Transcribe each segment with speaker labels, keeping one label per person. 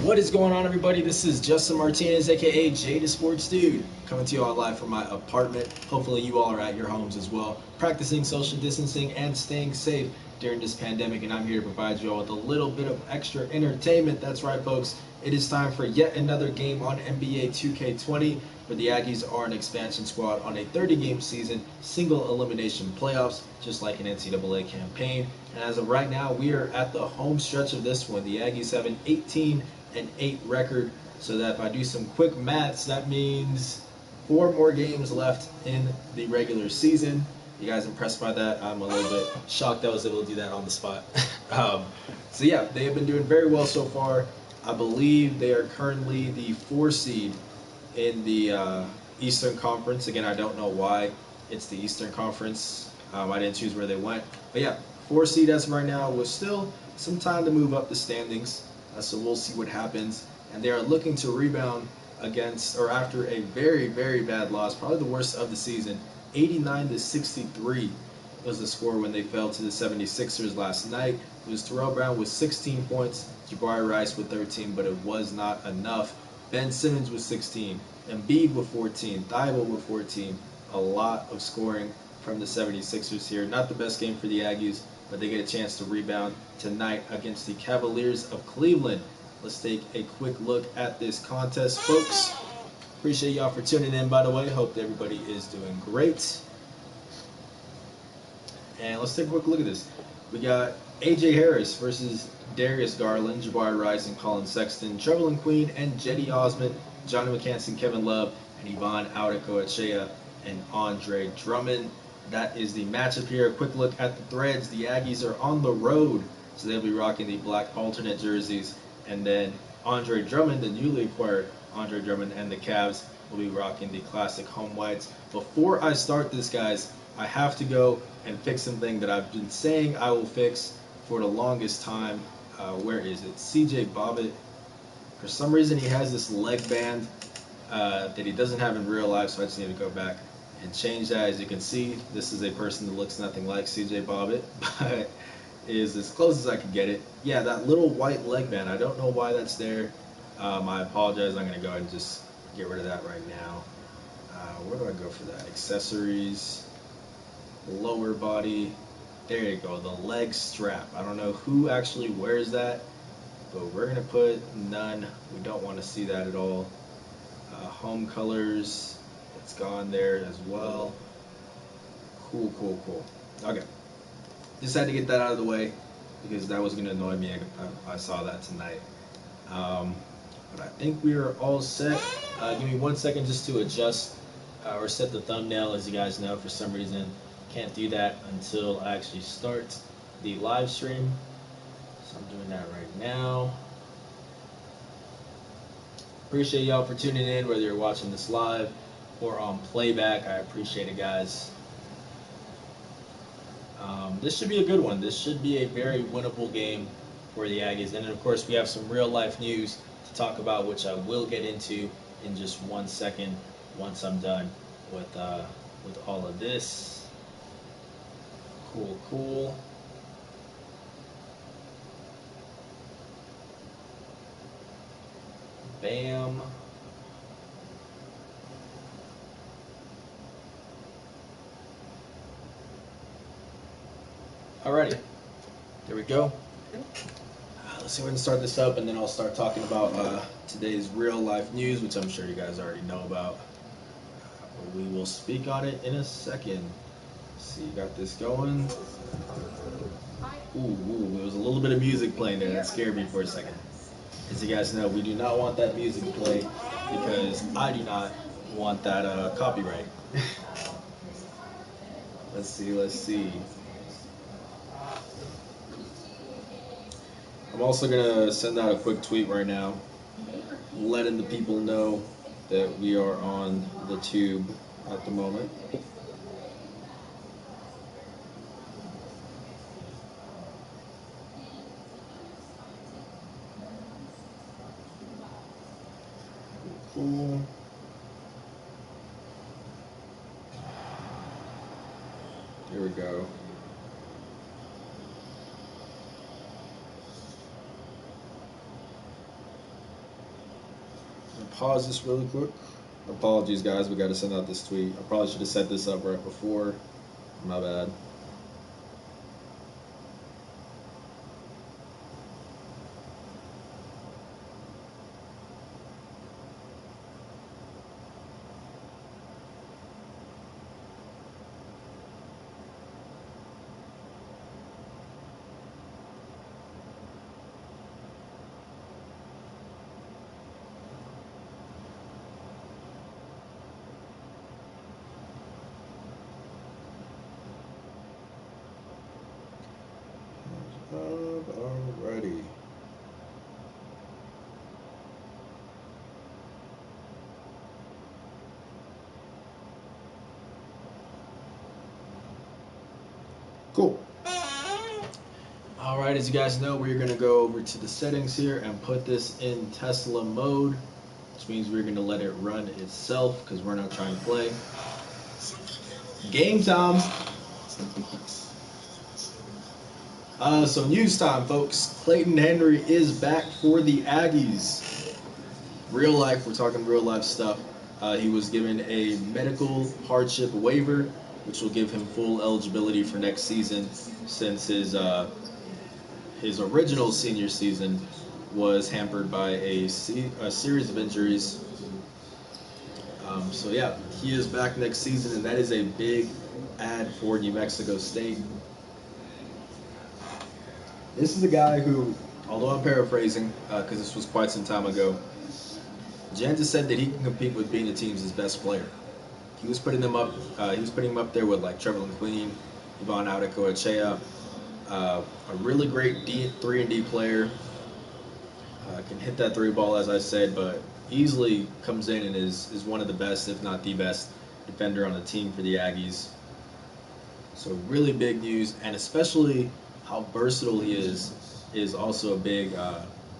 Speaker 1: What is going on, everybody? This is Justin Martinez, aka Jada Sports Dude, coming to you all live from my apartment. Hopefully, you all are at your homes as well, practicing social distancing and staying safe during this pandemic. And I'm here to provide you all with a little bit of extra entertainment. That's right, folks. It is time for yet another game on NBA 2K20, where the Aggies are an expansion squad on a 30-game season, single elimination playoffs, just like an NCAA campaign. And as of right now, we are at the home stretch of this one. The Aggies have an 18-8 record, so that if I do some quick maths, that means 4 more games left in the regular season. You guys impressed by that? I'm a little bit shocked I was able to do that on the spot. So yeah, they have been doing very well so far. I believe they are currently the 4 seed in the Eastern Conference. Again, I don't know why it's the Eastern Conference. I didn't choose where they went. But yeah, 4 seed as of right now, with still some time to move up the standings. So we'll see what happens. And they are looking to rebound against, or after a very, very bad loss, probably the worst of the season. 89-63 was the score when they fell to the 76ers last night. It was Terrell Brown with 16 points, Jabari Rice with 13, but it was not enough. Ben Simmons with 16, Embiid with 14, Thibault with 14. A lot of scoring from the 76ers here. Not the best game for the Aggies, but they get a chance to rebound tonight against the Cavaliers of Cleveland. Let's take a quick look at this contest, folks. Appreciate y'all for tuning in, by the way. Hope that everybody is doing great. And let's take a quick look at this. We got A.J. Harris versus Darius Garland, Jabari Rice and Colin Sexton, Trevelyan Queen and Jetty Osment, Johnny McCanson, Kevin Love, and Yvonne Audikoechea and Andre Drummond. That is the matchup here. A quick look at the threads. The Aggies are on the road, so they'll be rocking the black alternate jerseys. And then Andre Drummond, the newly acquired Andre Drummond, and the Cavs will be rocking the classic home whites. Before I start this, guys, I have to go and fix something that I've been saying I will fix for the longest time. Where is it? CJ Bobbitt. For some reason, he has this leg band that he doesn't have in real life, so I just need to go back and change that. As you can see, this is a person that looks nothing like CJ Bobbitt, but is as close as I could get it. Yeah, that little white leg band, I don't know why that's there. I apologize. I'm going to go ahead and just get rid of that right now. Where do I go for that? Accessories, lower body. There you go, the leg strap. I don't know who actually wears that, but we're going to put none. We don't want to see that at all. Home colors, it's gone there as well. Cool. Okay. Just had to get that out of the way because that was going to annoy me. I saw that tonight. But I think we are all set. Give me 1 second just to adjust or set the thumbnail. As you guys know, for some reason, can't do that until I actually start the live stream. So I'm doing that right now. Appreciate y'all for tuning in, whether you're watching this live or on playback. I appreciate it, guys. This should be a good one. This should be a very winnable game for the Aggies. And then, of course, we have some real-life news to talk about, which I will get into in just 1 second once I'm done with all of this. Cool. Bam. Alrighty, there we go. Let's see if we can start this up, and then I'll start talking about today's real life news, which I'm sure you guys already know about. But we will speak on it in a second. See, you got this going. Ooh, there was a little bit of music playing there. That scared me for a second. As you guys know, we do not want that music to play because I do not want that copyright. Let's see. I'm also going to send out a quick tweet right now, letting the people know that we are on the tube at the moment. Cool. Here we go. pause this really quick. Apologies, guys. We got to send out this tweet. I probably should have set this up right before. My bad. Alrighty. Cool. Alright, as you guys know, we're going to go over to the settings here and put this in Tesla mode, which means we're going to let it run itself because we're not trying to play. Game time. So news time, folks. Clayton Henry is back for the Aggies. Real life, we're talking real life stuff. He was given a medical hardship waiver, which will give him full eligibility for next season, since his original senior season was hampered by a series of injuries. So yeah, he is back next season, and that is a big add for New Mexico State. This is a guy who, although I'm paraphrasing, because this was quite some time ago, Jans has said that he can compete with being the team's best player. He was putting them up. He was putting him up there with like Trevor McQueen, Ivan Adekoechea, a really great 3-and-D player. Can hit that three ball, as I said, but easily comes in and is one of the best, if not the best, defender on the team for the Aggies. So really big news, and especially how versatile he is also a big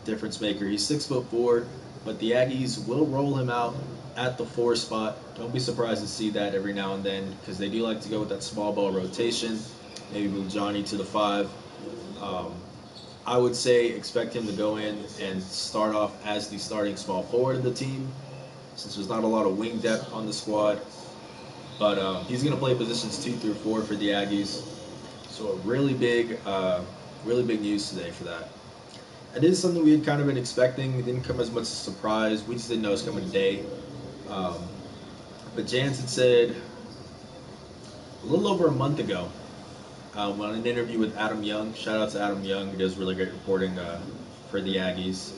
Speaker 1: difference maker. He's 6'4", but the Aggies will roll him out at the 4 spot. Don't be surprised to see that every now and then, because they do like to go with that small ball rotation. Maybe move Johnny to the 5. I would say expect him to go in and start off as the starting small forward of the team, since there's not a lot of wing depth on the squad. But he's going to play positions 2 through 4 for the Aggies. So a really big news today for that. It is something we had kind of been expecting. It didn't come as much as a surprise. We just didn't know it was coming today. But Jans had said a little over a month ago, on an interview with Adam Young, shout out to Adam Young, who does really great reporting for the Aggies.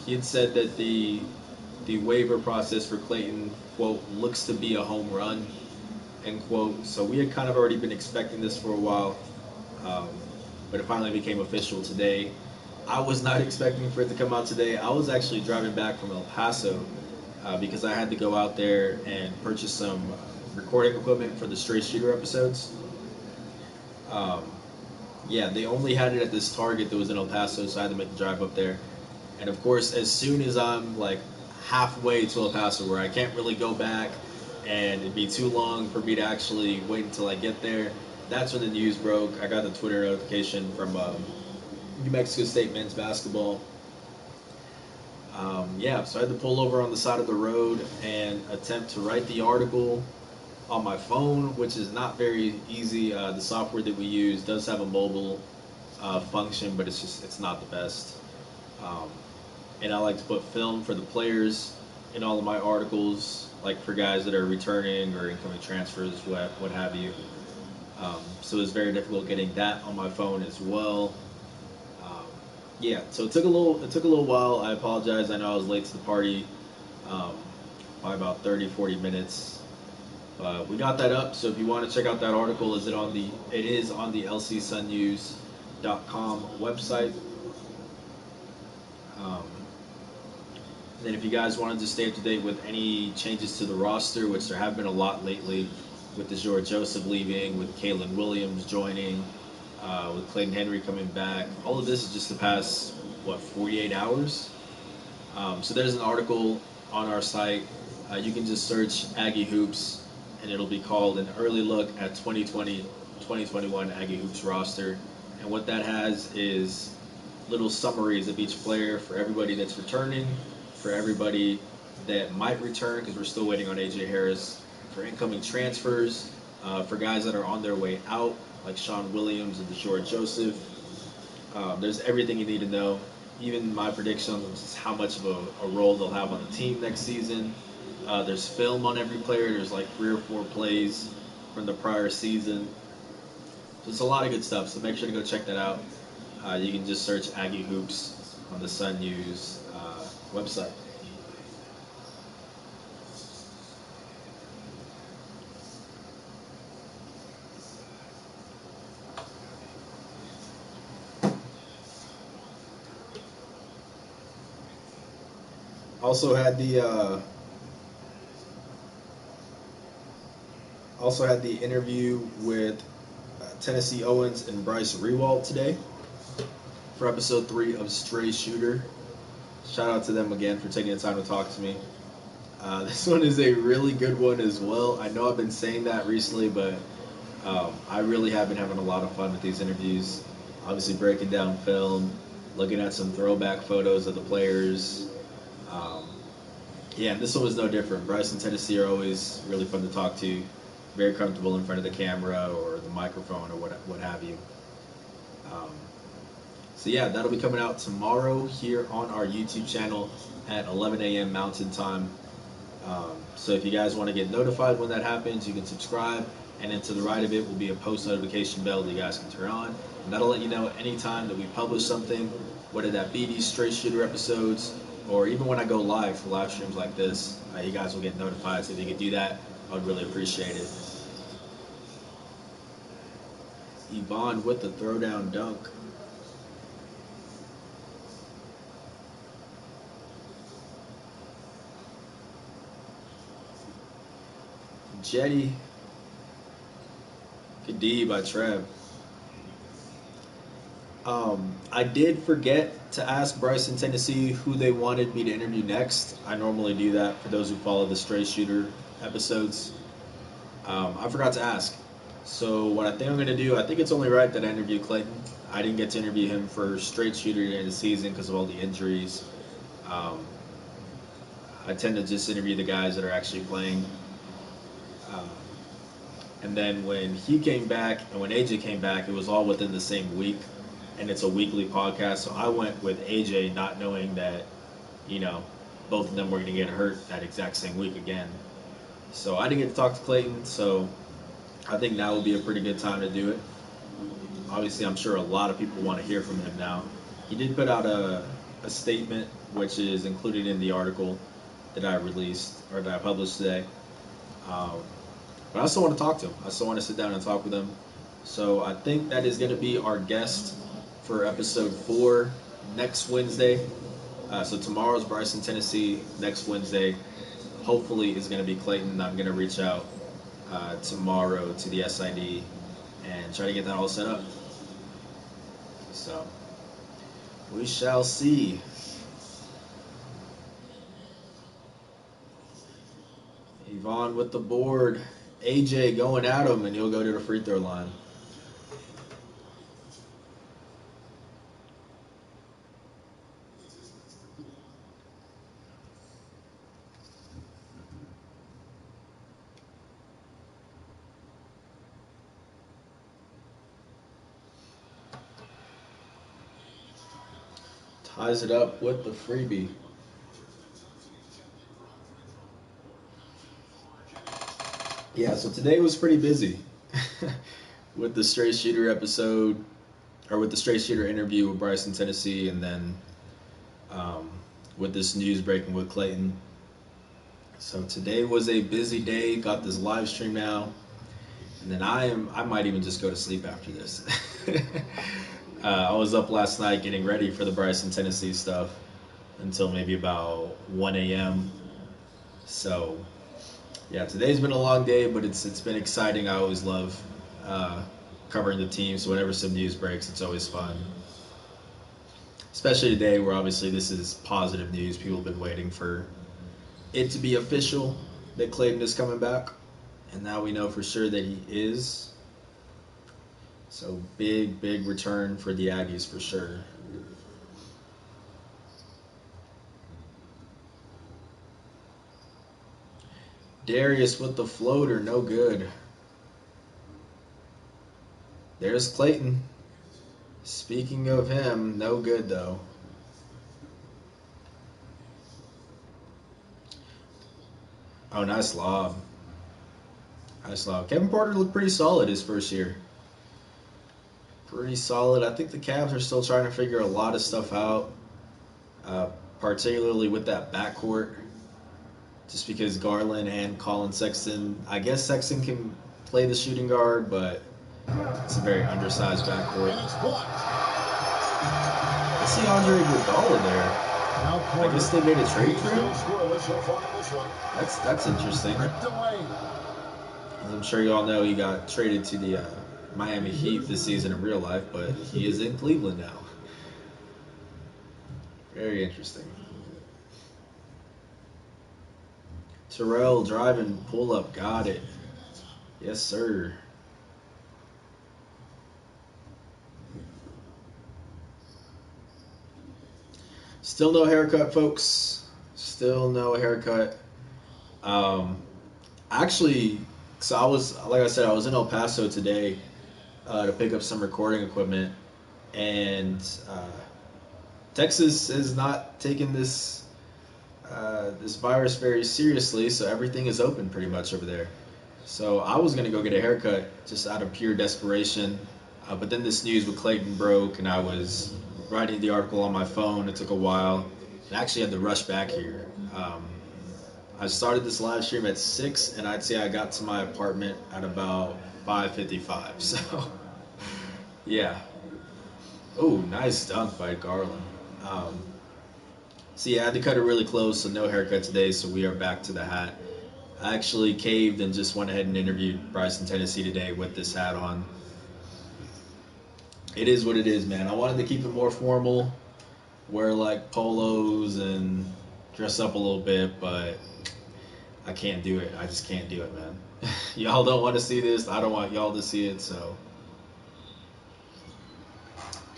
Speaker 1: He had said that the waiver process for Clayton, quote, looks to be a home run, end quote. So we had kind of already been expecting this for a while, but it finally became official today. I was not expecting for it to come out today. I was actually driving back from El Paso because I had to go out there and purchase some recording equipment for the Straight Shooter episodes. Yeah, they only had it at this Target that was in El Paso, so I had to make the drive up there. And of course, as soon as I'm like halfway to El Paso, where I can't really go back and it'd be too long for me to actually wait until I get there, that's when the news broke. I got the Twitter notification from New Mexico State men's basketball. Yeah, so I had to pull over on the side of the road and attempt to write the article on my phone, which is not very easy. The software that we use does have a mobile function, but it's not the best. And I like to put film for the players in all of my articles, like for guys that are returning or incoming transfers, what have you. So it's very difficult getting that on my phone as well. Yeah, so it took a little while. I apologize. I know I was late to the party by about 30-40 minutes. We got that up, so if you want to check out that article, it is on the lcsunnews.com website. And then if you guys wanted to stay up to date with any changes to the roster, which there have been a lot lately, with DeJour Joseph leaving, with Kalen Williams joining, with Clayton Henry coming back, all of this is just the past, 48 hours? So there's an article on our site. You can just search Aggie Hoops, and it'll be called An Early Look at 2020-2021 Aggie Hoops Roster. And what that has is little summaries of each player for everybody that's returning, for everybody that might return because we're still waiting on AJ Harris, for incoming transfers, for guys that are on their way out, like Sean Williams and DeJour Joseph. There's everything you need to know. Even my predictions is how much of a role they'll have on the team next season. There's film on every player. There's like 3 or 4 plays from the prior season. So it's a lot of good stuff. So make sure to go check that out. You can just search Aggie Hoops on the Sun News website. Also had the interview with Tennessee Owens and Bryce Rewalt today for episode 3 of Stray Shooter. Shout out to them again for taking the time to talk to me. This one is a really good one as well. I know I've been saying that recently, but I really have been having a lot of fun with these interviews. Obviously, breaking down film, looking at some throwback photos of the players. Um, yeah, and this one was no different. Bryce and Tennessee are always really fun to talk to. Very comfortable in front of the camera or the microphone or what have you. Um, so yeah, that'll be coming out tomorrow here on our YouTube channel at 11 a.m. Mountain Time. So if you guys want to get notified when that happens, you can subscribe, and then to the right of it will be a post notification bell that you guys can turn on, and that'll let you know anytime that we publish something, whether that be these Straight Shooter episodes, or even when I go live for live streams like this, you guys will get notified. So if you could do that, I would really appreciate it. Yvonne with the throwdown dunk. Jetty. Good D by Trev. I did forget to ask Bryce and Tennessee who they wanted me to interview next. I normally do that for those who follow the Stray Shooter episodes. I forgot to ask. So what I think I'm going to do, I think it's only right that I interview Clayton. I didn't get to interview him for Straight Shooter during the season because of all the injuries. Um, I tend to just interview the guys that are actually playing. Um, and then when he came back and when AJ came back, it was all within the same week. And it's a weekly podcast. So I went with AJ not knowing that, you know, both of them were going to get hurt that exact same week again. So I didn't get to talk to Clayton. So I think now would be a pretty good time to do it. Obviously, I'm sure a lot of people want to hear from him now. He did put out a statement, which is included in the article that I released or that I published today. But I still want to talk to him. I still want to sit down and talk with him. So I think that is going to be our guest for episode 4 next Wednesday. So tomorrow's Bryson, Tennessee. Next Wednesday, hopefully, is going to be Clayton. I'm going to reach out tomorrow to the SID and try to get that all set up. So we shall see. Yvonne with the board. AJ going at him, and he'll go to the free throw line. Ties it up with the freebie. Yeah, so today was pretty busy with the Straight Shooter episode, or with the Straight Shooter interview with Bryson, Tennessee, and then with this news breaking with Clayton. So today was a busy day. Got this live stream now, and then I might even just go to sleep after this. I was up last night getting ready for the Bryson, Tennessee stuff until maybe about 1 a.m. So yeah, today's been a long day, but it's been exciting. I always love covering the team, so whenever some news breaks, it's always fun. Especially today, where obviously this is positive news. People have been waiting for it to be official that Clayton is coming back, and now we know for sure that he is. So big return for the Aggies for sure. – Darius with the floater, no good. There's Clayton. Speaking of him, no good though. Oh, nice lob. Nice lob. Kevin Porter looked pretty solid his first year. Pretty solid. I think the Cavs are still trying to figure a lot of stuff out, uh, particularly with that backcourt. Just because Garland and Colin Sexton, I guess Sexton can play the shooting guard, but it's a very undersized backcourt. I see Andre Iguodala there. I guess they made a trade for him. That's interesting. As I'm sure you all know, he got traded to the Miami Heat this season in real life, but he is in Cleveland now. Very interesting. Terrell driving, pull up, got it. Yes, sir. Still no haircut, folks. Still no haircut. Actually, so I was, like I said, I was in El Paso today to pick up some recording equipment, and Texas is not taking this this virus very seriously, so everything is open pretty much over there. So I was gonna go get a haircut just out of pure desperation, but then this news with Clayton broke, and I was writing the article on my phone. It took a while, and I actually had to rush back here. I started this live stream at 6, and I'd say I got to my apartment at about 5:55. So, yeah. Oh, nice dunk by Garland. So yeah, I had to cut it really close, so no haircut today. So we are back to the hat. I actually caved and just went ahead and interviewed Bryson, Tennessee today with this hat on. It is what it is, man. I wanted to keep it more formal, wear like polos and dress up a little bit, but I can't do it. I just can't do it, man. Y'all don't want to see this. I don't want y'all to see it, so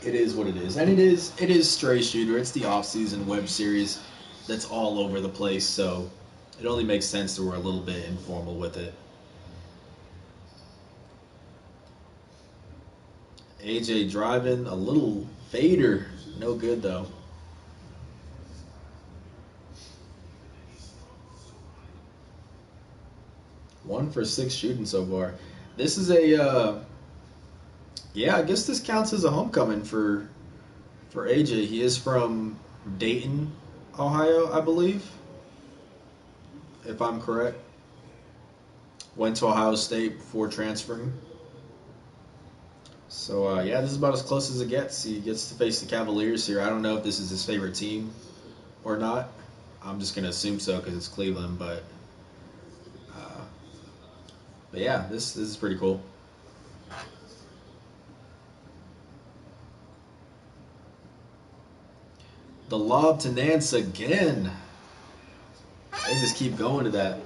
Speaker 1: it is what it is. And it is Stray Shooter. It's the off-season web series that's all over the place, so it only makes sense that we're a little bit informal with it. AJ driving a little fader. No good, though. One for 6 shooting so far. This is a, yeah, I guess this counts as a homecoming for AJ. He is from Dayton, Ohio, I believe, if I'm correct. Went to Ohio State before transferring. So, yeah, this is about as close as it gets. He gets to face the Cavaliers here. I don't know if this is his favorite team or not. I'm just going to assume so because it's Cleveland, but yeah, this is pretty cool. The lob to Nance again. They just keep going to that.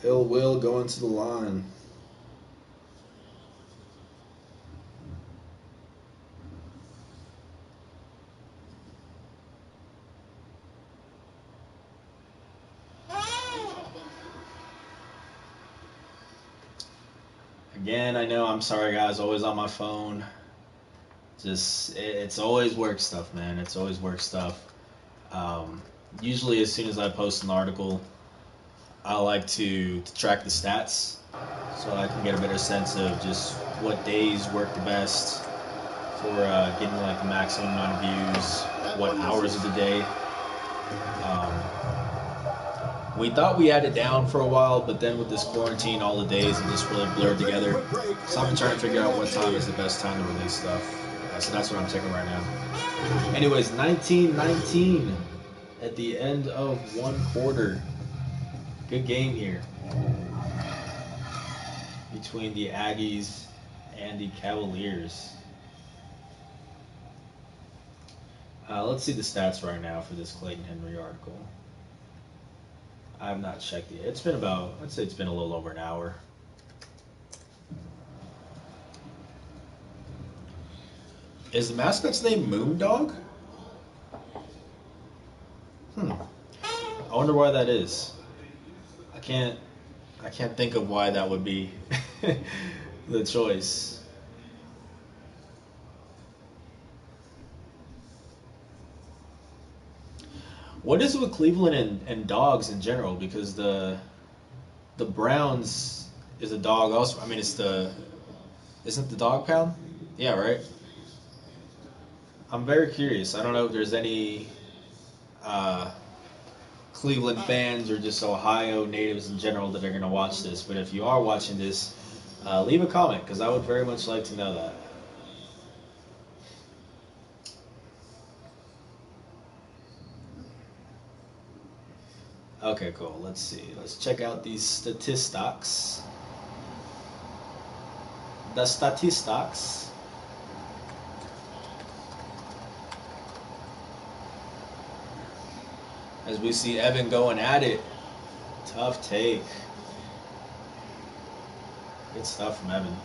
Speaker 1: Ill Will going to the line. Again, I know, I'm sorry guys, always on my phone. Just, it's always work stuff, man. It's always work stuff. Usually as soon as I post an article, I like to track the stats so I can get a better sense of just what days work the best for getting like the maximum amount of views, what hours of the day. We thought we had it down for a while, but then with this quarantine, all the days have just really blurred together. So I've been trying to figure out what time is the best time to release stuff. So that's what I'm checking right now. Anyways, 19-19 at the end of one quarter. Good game here between the Aggies and the Cavaliers. Let's see the stats right now for this Clayton Henry article. I have not checked yet. It's been about, I'd say it's been a little over an hour. Is the mascot's name Moondog? I wonder why that is. I can't I can't think of why that would be the choice. What is it with Cleveland and dogs in general? Because the Browns is a dog also. I mean, isn't the dog pound? Yeah, right. I'm very curious. I don't know if there's any uh, Cleveland fans or just Ohio natives in general that are going to watch this. But if you are watching this, leave a comment because I would very much like to know that. Okay, cool. Let's see. Let's check out these statistics. The statistics. As we see Evan going at it. Tough take. Good stuff from Evan.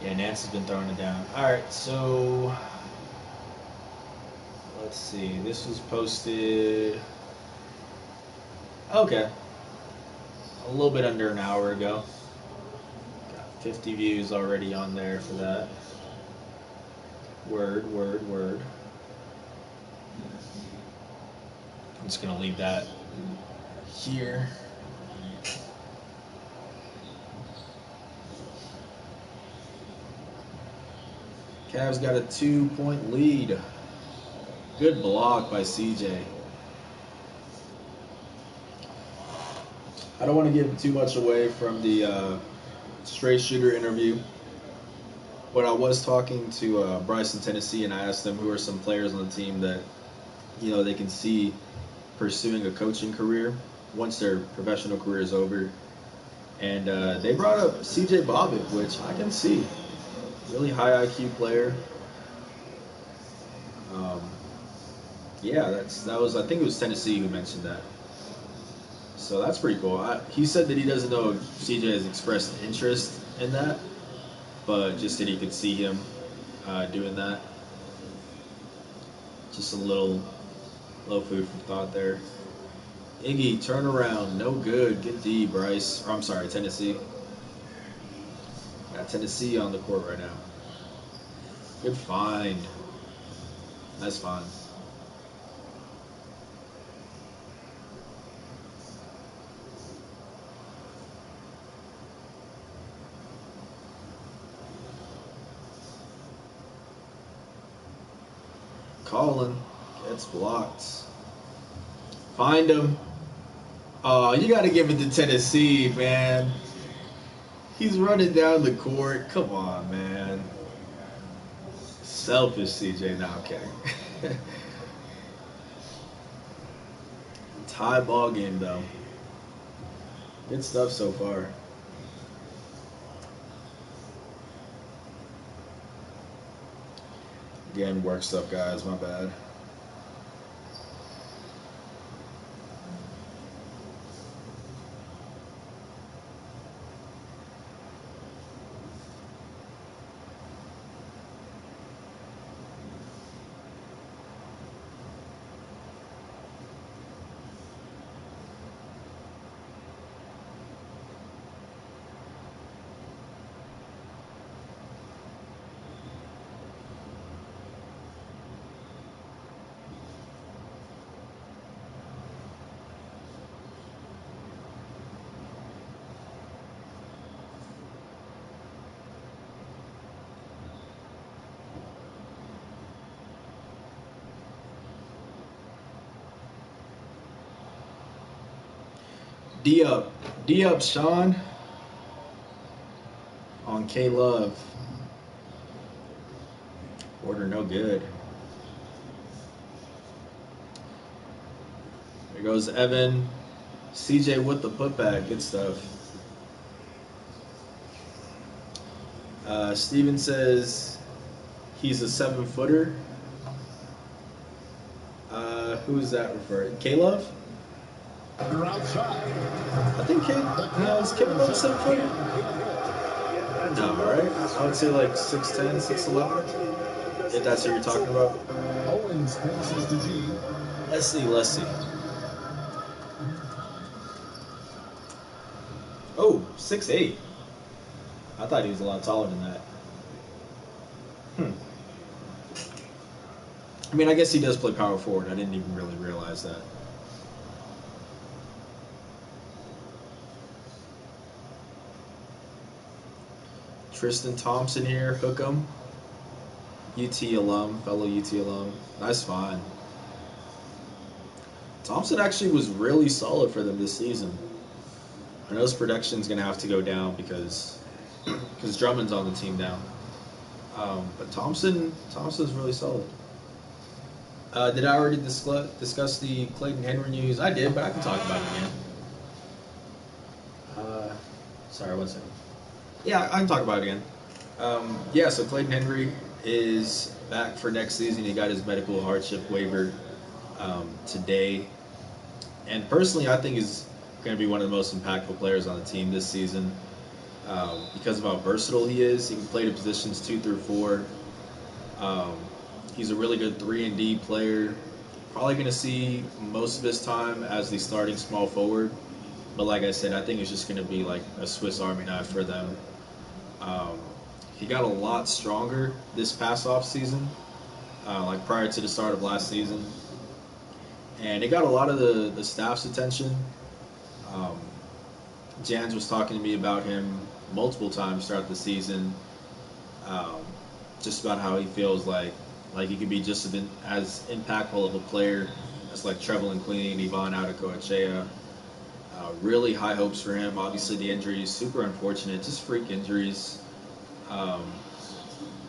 Speaker 1: Yeah, Nance has been throwing it down. Alright, so let's see. This was posted. Okay. A little bit under an hour ago. Got 50 views already on there for that. Word, word, word. I'm just going to leave that here. Cavs got a 2-point lead. Good block by CJ. I don't want to give too much away from the straight shooter interview. But I was talking to Bryce in Tennessee, and I asked them who are some players on the team that they can see pursuing a coaching career once their professional career is over. And they brought up CJ Bobbitt, which I can see. Really high IQ player. Yeah, that was, I think it was Tennessee who mentioned that. So that's pretty cool. He said that he doesn't know if CJ has expressed interest in that, but just that he could see him doing that. Just a little food for thought there. Iggy, turn around, no good. Good D, Bryce. Or, I'm sorry, Tennessee. Got Tennessee on the court right now. Good find. That's fine. Colin gets blocked. Find him. Oh, you got to give it to Tennessee, man. He's running down the court. Come on, man. Selfish CJ. Now, okay. Tie ball game, though. Good stuff so far. Again, work stuff, guys. My bad. D up. D up, Sean. On K Love. Order no good. There goes Evan. CJ with the putback. Good stuff. Steven says he's a 7-footer. Who is that referring? K-Love?
Speaker 2: You're outside.
Speaker 1: I think no, is Kevin Love 7'? No, right? I would say like 6'10", 6'11", if that's who you're talking about.
Speaker 2: Owens passes to G.
Speaker 1: Let's see. Oh, 6'8". I thought he was a lot taller than that. I mean, I guess he does play power forward. I didn't even really realize that. Tristan Thompson here, Hookem. UT alum, fellow UT alum. Nice find. Thompson actually was really solid for them this season. I know his production's going to have to go down because Drummond's on the team now. But Thompson's really solid. Did I already discuss the Clayton Henry news? I did, but I can talk about it again. Sorry, one second. Yeah, I can talk about it again. So Clayton Henry is back for next season. He got his medical hardship waiver today. And personally, I think he's going to be one of the most impactful players on the team this season because of how versatile he is. He can play the positions 2 through 4. He's a really good 3-and-D player. Probably going to see most of his time as the starting small forward. But like I said, I think it's just going to be like a Swiss Army knife for them. He got a lot stronger this past off season, like prior to the start of last season. And it got a lot of the staff's attention. Jans was talking to me about him multiple times throughout the season, just about how he feels like he could be just as impactful of a player as like Trevelyan Queen, Ivan Adekoechea. Really high hopes for him. Obviously, the injuries, super unfortunate, just freak injuries.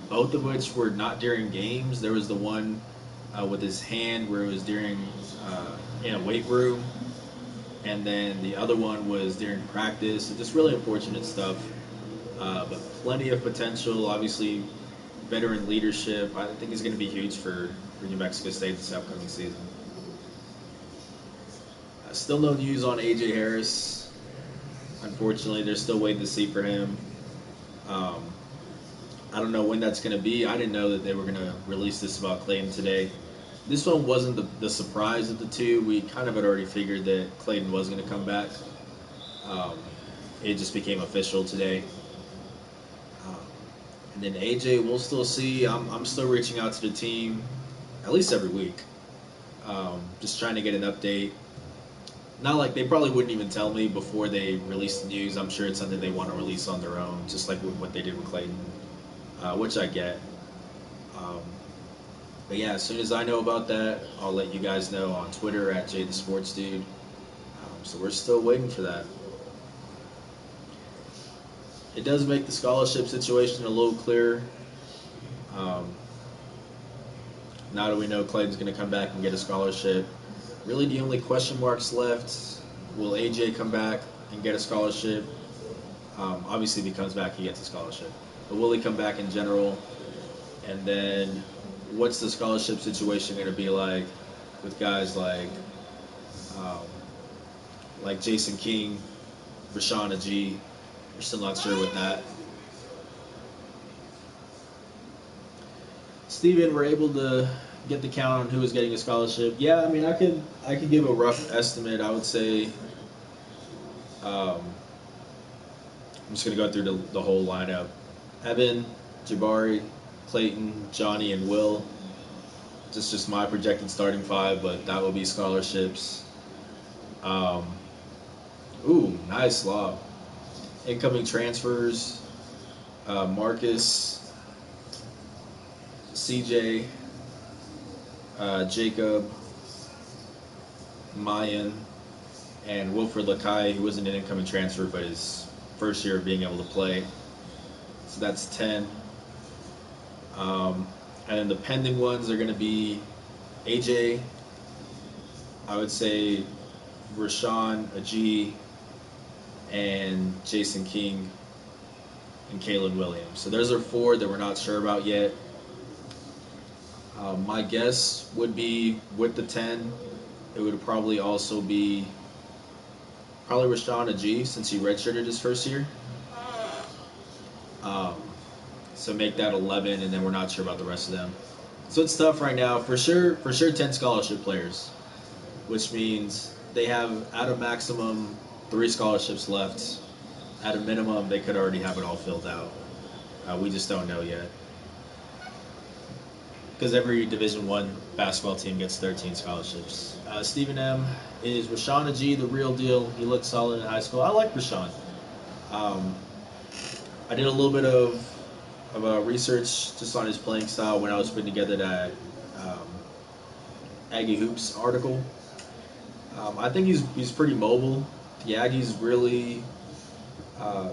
Speaker 1: Both of which were not during games. There was the one with his hand where it was during in a weight room, and then the other one was during practice. So just really unfortunate stuff, but plenty of potential. Obviously, veteran leadership. I think is going to be huge for New Mexico State this upcoming season. Still no news on AJ Harris. Unfortunately, they're still waiting to see for him. I don't know when that's going to be. I didn't know that they were going to release this about Clayton today. This one wasn't the surprise of the two. We kind of had already figured that Clayton was going to come back. It just became official today. And then AJ, we'll still see. I'm still reaching out to the team at least every week. Just trying to get an update. Not like they probably wouldn't even tell me before they release the news. I'm sure it's something they want to release on their own, just like what they did with Clayton, which I get. But yeah, as soon as I know about that, I'll let you guys know on Twitter at JTheSportsDude. So we're still waiting for that. It does make the scholarship situation a little clearer. Now that we know Clayton's going to come back and get a scholarship, really the only question marks left, will AJ come back and get a scholarship? Obviously, if he comes back, he gets a scholarship. But will he come back in general? And then what's the scholarship situation going to be like with guys like Jason King, Rashawn Agee? We're still not sure with that. Steven, we're able to get the count on who is getting a scholarship. Yeah, I mean, I could give a rough estimate. I would say I'm just going to go through the whole lineup. Evan, Jabari, Clayton, Johnny, and Will. Just my projected starting 5, but that will be scholarships. Nice lob. Incoming transfers, Marcus, CJ, Jacob, Mayan, and Wilfred Lakai, who wasn't an incoming transfer, but his first year of being able to play. So that's 10. And then the pending ones are going to be AJ, I would say Rashawn Agee, and Jason King, and Kalen Williams. So those are 4 that we're not sure about yet. My guess would be with the 10, it would probably also be probably Rashawn Aggies since he redshirted his first year. Um, so make that 11, and then we're not sure about the rest of them. So it's tough right now. For sure 10 scholarship players, which means they have at a maximum 3 scholarships left. At a minimum, they could already have it all filled out. We just don't know yet. Because every Division One basketball team gets 13 scholarships. Stephen M. Is Rashawn G the real deal? He looked solid in high school. I like Rashawn. Um, I did a little bit of research just on his playing style when I was putting together that um, Aggie Hoops article. I think he's pretty mobile. The Aggies really uh,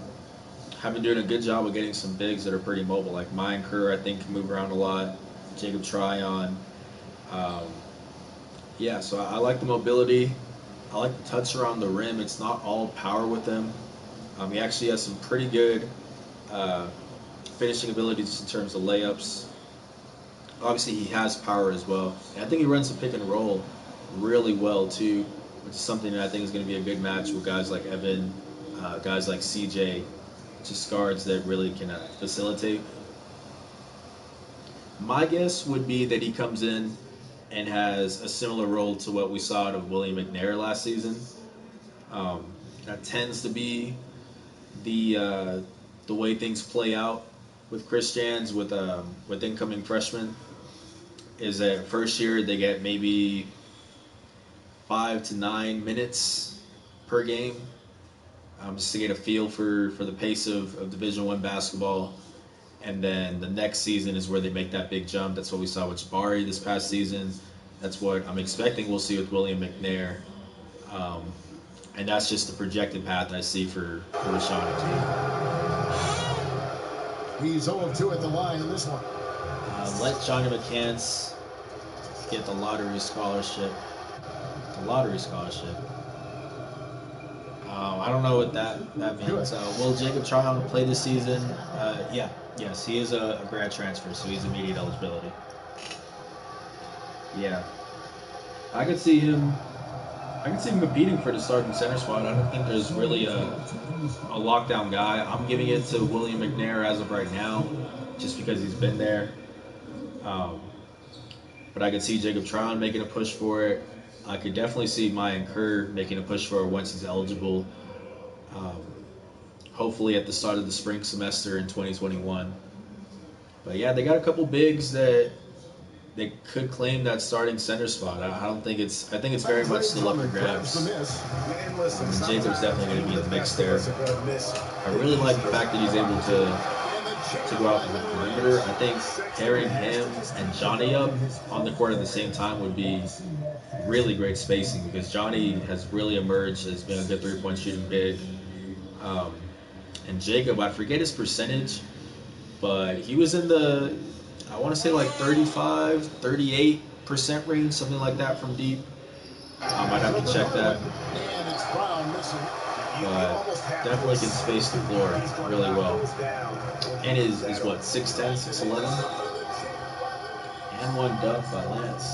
Speaker 1: have been doing a good job of getting some bigs that are pretty mobile. Like Mayan Kerr, I think, can move around a lot. Jacob Tryon. Um, yeah, so I like the mobility. I like the touch around the rim. It's not all power with him. He actually has some pretty good uh, finishing abilities in terms of layups. Obviously, he has power as well. And I think he runs the pick and roll really well, too, which is something that I think is going to be a good match with guys like Evan, guys like CJ, just guards that really can facilitate. My guess would be that he comes in and has a similar role to what we saw out of William McNair last season. Um, that tends to be the way things play out with Chris Jans with incoming freshmen. Is that first year they get maybe 5 to 9 minutes per game, just to get a feel for the pace of Division One basketball. And then the next season is where they make that big jump. That's what we saw with Jabari this past season. That's what I'm expecting we'll see with William McNair. Um, and that's just the projected path I see for Rashawn.
Speaker 2: He's 0-2 at the line in this one.
Speaker 1: Let Johnny McCants get the lottery scholarship. The lottery scholarship. I don't know what that means. Will Jacob Tryon play this season? Yes, he is a grad transfer, so he's immediate eligibility. Yeah, I could see him. I could see him competing for the starting center spot. I don't think there's really a lockdown guy. I'm giving it to William McNair as of right now, just because he's been there. Um, but I could see Jacob Tryon making a push for it. I could definitely see Mayan Kerr making a push for it once he's eligible. Um, hopefully at the start of the spring semester in 2021. But yeah, they got a couple bigs that they could claim that starting center spot. I don't think it's. I think it's very much still up for grabs. And Jacob's definitely going to be in the mix there. I really like the fact that he's able to go out from the perimeter. I think pairing him and Johnny up on the court at the same time would be really great spacing because Johnny has really emerged as being a good three-point shooting big. And Jacob, I forget his percentage, but he was in the, I want to say like 35, 38% range, something like that from deep. I might have to check that. But definitely can space the floor really well. And is what, 6'10", 6'11"? And one dunk by Lance.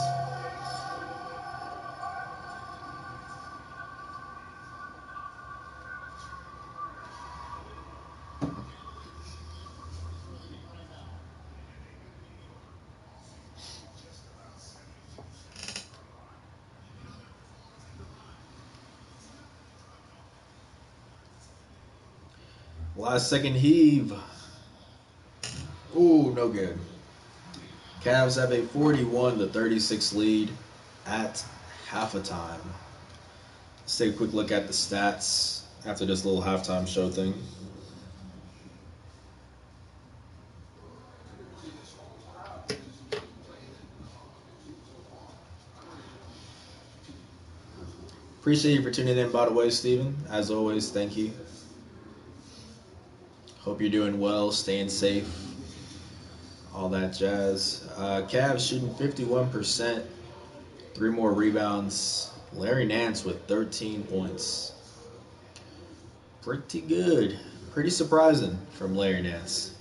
Speaker 1: Last second heave. Ooh, no good. Cavs have a 41-36 lead at half a time. Let's take a quick look at the stats after this little halftime show thing. Appreciate you for tuning in, by the way, Steven. As always, thank you. Hope you're doing well, staying safe, all that jazz. Cavs shooting 51%, 3 more rebounds. Larry Nance with 13 points. Pretty good. Pretty surprising from Larry Nance.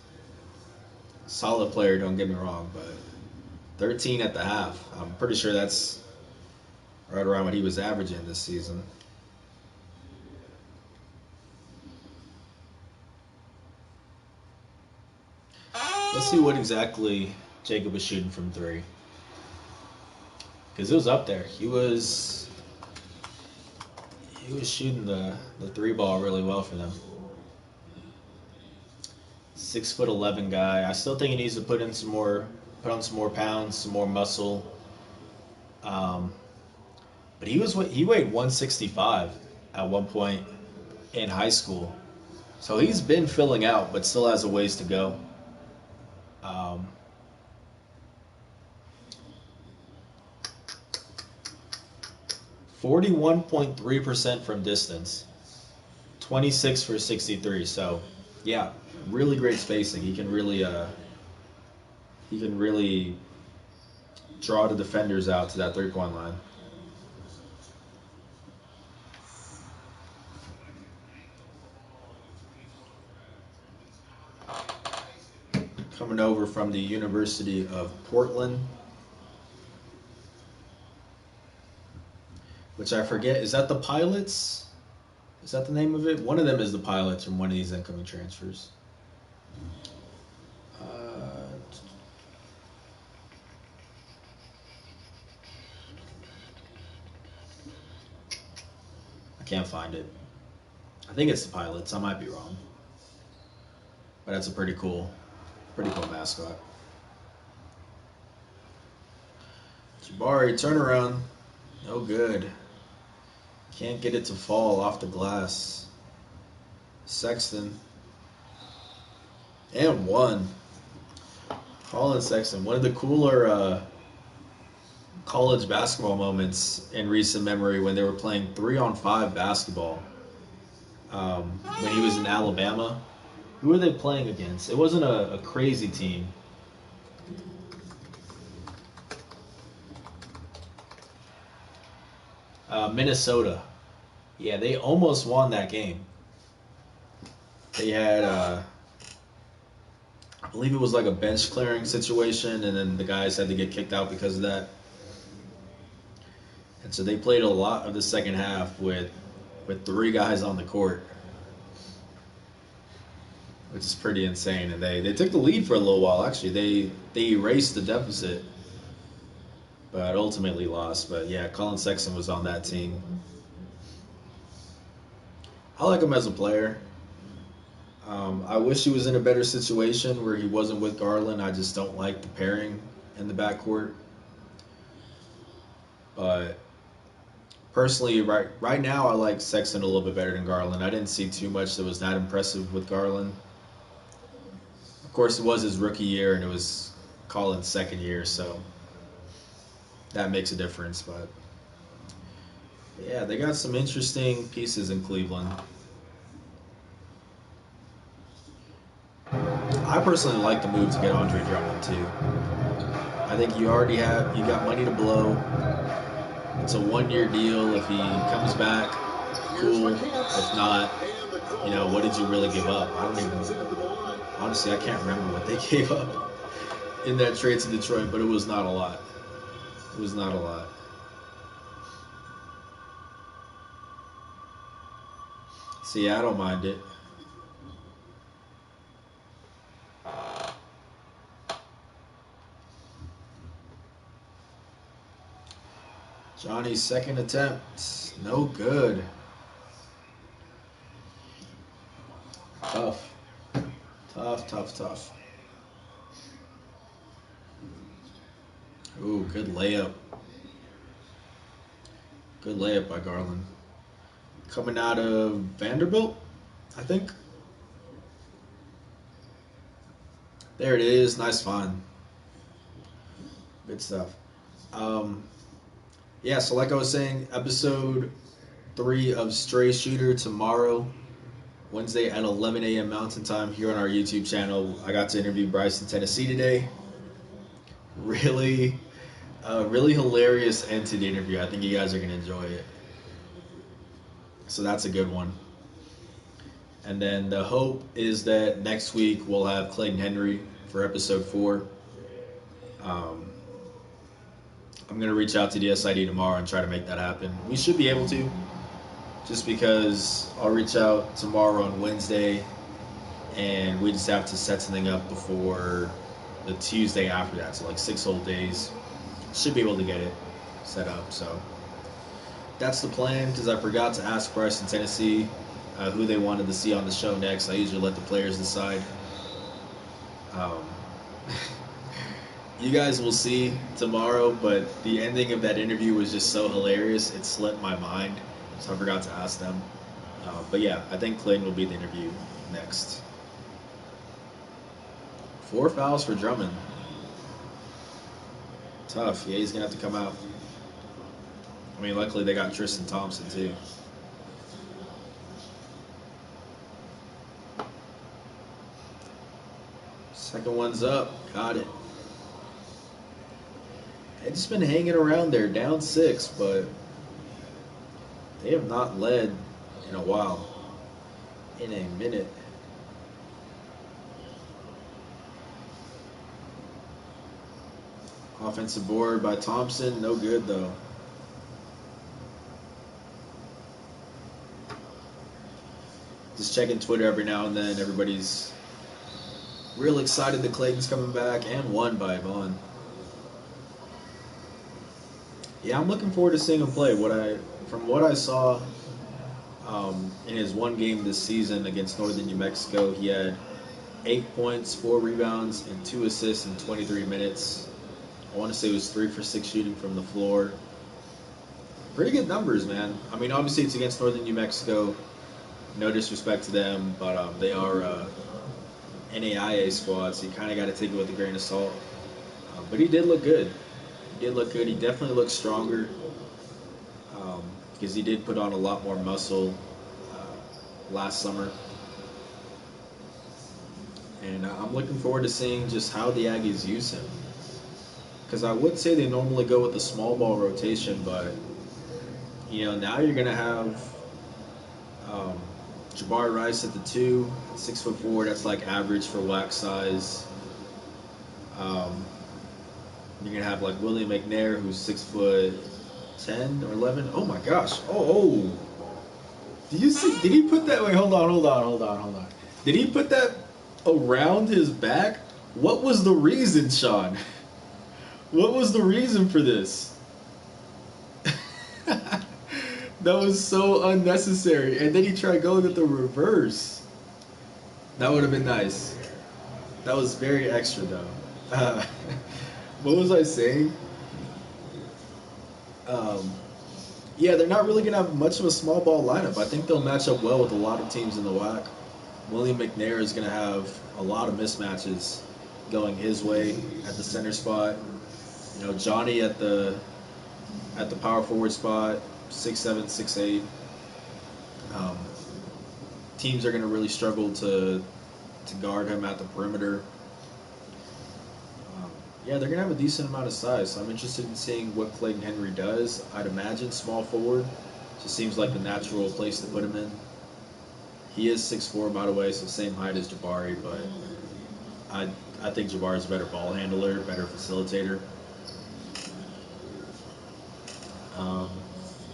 Speaker 1: Solid player, don't get me wrong, but 13 at the half. I'm pretty sure that's right around what he was averaging this season. Let's see what exactly Jacob was shooting from three. Because it was up there. He was shooting the three ball really well for them. 6'11" guy. I still think he needs to put on some more pounds, some more muscle. But he weighed 165 at one point in high school, so he's been filling out, but still has a ways to go. 41.3% from distance, 26 for 63. So, yeah, really great spacing. He can really draw the defenders out to that 3-point line. Coming over from the University of Portland, which I forget, is that the Pilots? Is that the name of it? One of them is the Pilots from one of these incoming transfers. I can't find it. I think it's the Pilots. I might be wrong. But that's a pretty cool mascot. Jabari, turnaround. No good. Can't get it to fall off the glass. Sexton. And one. Colin Sexton. One of the cooler college basketball moments in recent memory when they were playing 3-on-5 basketball. When he was in Alabama. Who were they playing against? It wasn't a crazy team. Minnesota. Yeah, they almost won that game. They had, I believe it was like a bench clearing situation, and then the guys had to get kicked out because of that. And so they played a lot of the second half with 3 guys on the court, which is pretty insane. And they took the lead for a little while, actually. They erased the deficit, but ultimately lost. But yeah, Colin Sexton was on that team. I like him as a player. I wish he was in a better situation where he wasn't with Garland. I just don't like the pairing in the backcourt. But personally, right now, I like Sexton a little bit better than Garland. I didn't see too much that was that impressive with Garland. Of course, it was his rookie year, and it was Colin's second year, so that makes a difference. But yeah, they got some interesting pieces in Cleveland. I personally like the move to get Andre Drummond too. I think you got money to blow. It's a 1-year deal. If he comes back, cool. If not, what did you really give up? Honestly, I can't remember what they gave up in that trade to Detroit, but it was not a lot. It was not a lot. So yeah, I don't mind it. Johnny's second attempt. No good. Tough. Ooh, good layup. Good layup by Garland. Coming out of Vanderbilt, I think. There it is. Nice find. Good stuff. Yeah, so like I was saying, episode 3 of Stray Shooter tomorrow, Wednesday at 11 a.m. Mountain Time here on our YouTube channel. I got to interview Bryce in Tennessee today. Really hilarious end to the interview. I think you guys are going to enjoy it. So that's a good one. And then the hope is that next week we'll have Clayton Henry for episode 4. I'm going to reach out to the SID tomorrow and try to make that happen. We should be able to, just because I'll reach out tomorrow on Wednesday, and we just have to set something up before the Tuesday after that. So like 6 whole days. Should be able to get it set up. So that's the plan, because I forgot to ask Bryce in Tennessee who they wanted to see on the show next. I usually let the players decide. You guys will see tomorrow, but the ending of that interview was just so hilarious, it slipped my mind, so I forgot to ask them. But yeah, I think Clayton will be the interview next. 4 fouls for Drummond. Tough. Yeah, he's going to have to come out. I mean, luckily they got Tristan Thompson, too. Second one's up. Got it. They've just been hanging around there, down 6, but they have not led in a while. In a minute. Offensive board by Thompson. No good, though. Just checking Twitter every now and then. Everybody's real excited that Clayton's coming back, and won by Vaughn. Yeah, I'm looking forward to seeing him play. From what I saw in his one game this season against Northern New Mexico, he had 8 points, 4 rebounds, and 2 assists in 23 minutes. I want to say it was 3 for 6 shooting from the floor. Pretty good numbers, man. I mean, obviously it's against Northern New Mexico. No disrespect to them, but they are NAIA squad, so you kind of got to take it with a grain of salt. But he did look good. He definitely looks stronger, because he did put on a lot more muscle last summer. And I'm looking forward to seeing just how the Aggies use him. Because I would say they normally go with a small ball rotation, but now you're gonna have Jabari Rice at the 2, 6'4". That's like average for WAC size. You're gonna have like William McNair, who's 6'10" or 11. Oh my gosh! Oh! Did you see? Did he put that? Wait, hold on. Did he put that around his back? What was the reason, Sean? What was the reason for this? That was so unnecessary. And then he tried going with the reverse. That would have been nice. That was very extra, though. What was I saying? Yeah, they're not really going to have much of a small ball lineup. I think they'll match up well with a lot of teams in the WAC. William McNair is going to have a lot of mismatches going his way at the center spot. Johnny at the power forward spot, 6'7", 6'8". Teams are going to really struggle to guard him at the perimeter. Yeah, they're going to have a decent amount of size, so I'm interested in seeing what Clayton Henry does. I'd imagine small forward. Just seems like the natural place to put him in. He is 6'4", by the way, so same height as Jabari, but I think Jabari's a better ball handler, better facilitator.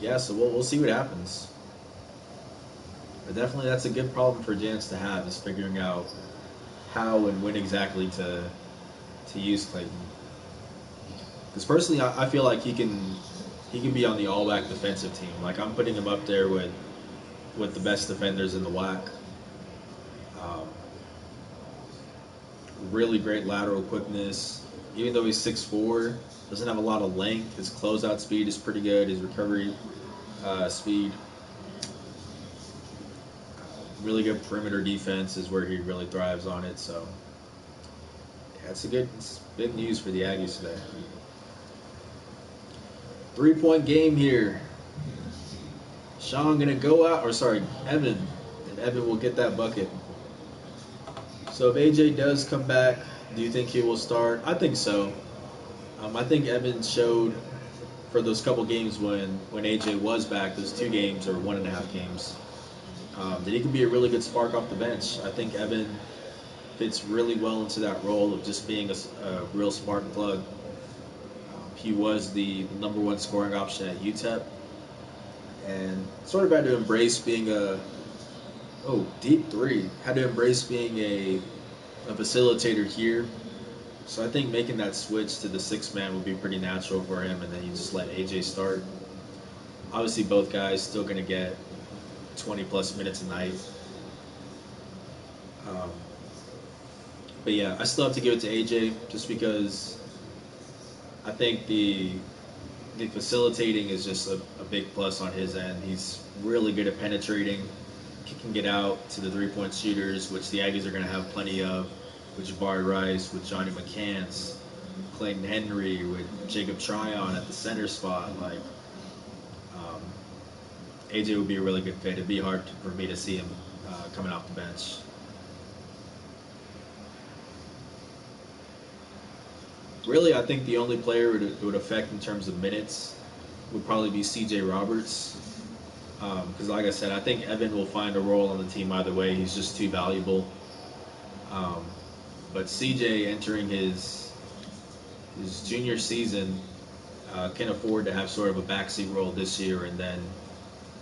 Speaker 1: Yeah, so we'll see what happens. But definitely that's a good problem for Jans to have, is figuring out how and when exactly to use Clayton. Because personally, I feel like he can be on the all-WAC defensive team. Like, I'm putting him up there with the best defenders in the WAC. Really great lateral quickness. Even though he's 6'4", doesn't have a lot of length. His closeout speed is pretty good. His recovery speed. Really good perimeter defense is where he really thrives on it. So, yeah, it's good news for the Aggies today. 3-point game here. Sean gonna go out, Evan, and Evan will get that bucket. So if AJ does come back, do you think he will start? I think so. I think Evan showed for those couple games when AJ was back, those 2 games or 1.5 games, that he can be a really good spark off the bench. I think Evan fits really well into that role of just being a real spark plug. he was the number one scoring option at UTEP, and sort of had to embrace being deep three. Had to embrace being a facilitator here. So I think making that switch to the six man would be pretty natural for him, and then you just let AJ start. Obviously, both guys still going to get 20 plus minutes a night. Um, but yeah, I still have to give it to AJ just because I think the facilitating is just a big plus on his end. He's really good at penetrating, kicking it out to the 3-point shooters, which the Aggies are going to have plenty of, with Jabari Rice, with Johnny McCants, Clayton Henry, with Jacob Tryon at the center spot. Um, AJ would be a really good fit. It'd be hard for me to see him coming off the bench. Really, I think the only player it would affect in terms of minutes would probably be C.J. Roberts. Because, like I said, I think Evan will find a role on the team either way. He's just too valuable. Um, but C.J. entering his junior season can afford to have sort of a backseat role this year and then